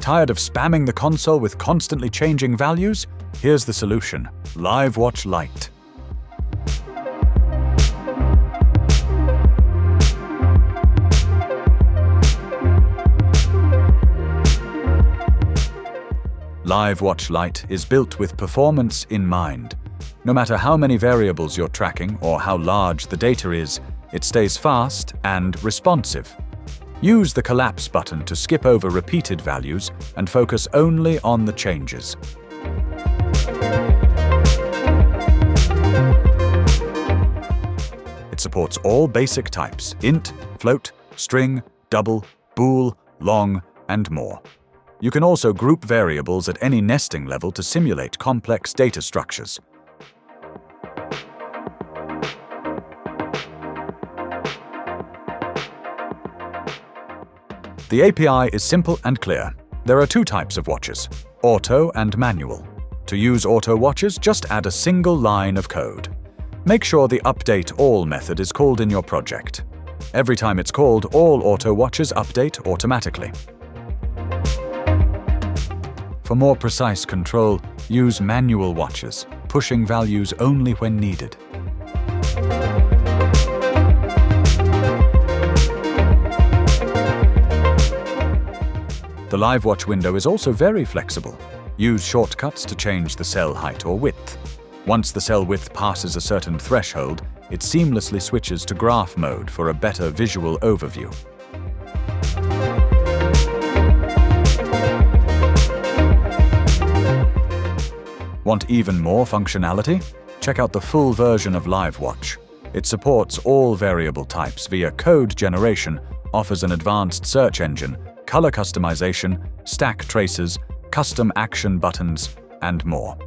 Tired of spamming the console with constantly changing values? Here's the solution: LiveWatch Lite. LiveWatch Lite is built with performance in mind. No matter how many variables you're tracking or how large the data is, it stays fast and responsive. Use the collapse button to skip over repeated values and focus only on the changes. It supports all basic types: int, float, string, double, bool, long, and more. You can also group variables at any nesting level to simulate complex data structures. The API is simple and clear. There are two types of watches: auto and manual. To use auto watches, just add a single line of code. Make sure the update all method is called in your project. Every time it's called, all auto watches update automatically. For more precise control, use manual watches, pushing values only when needed. The LiveWatch window is also very flexible. Use shortcuts to change the cell height or width. Once the cell width passes a certain threshold, it seamlessly switches to graph mode for a better visual overview. Want even more functionality? Check out the full version of LiveWatch. It supports all variable types via code generation, offers an advanced search engine, color customization, stack traces, custom action buttons, and more.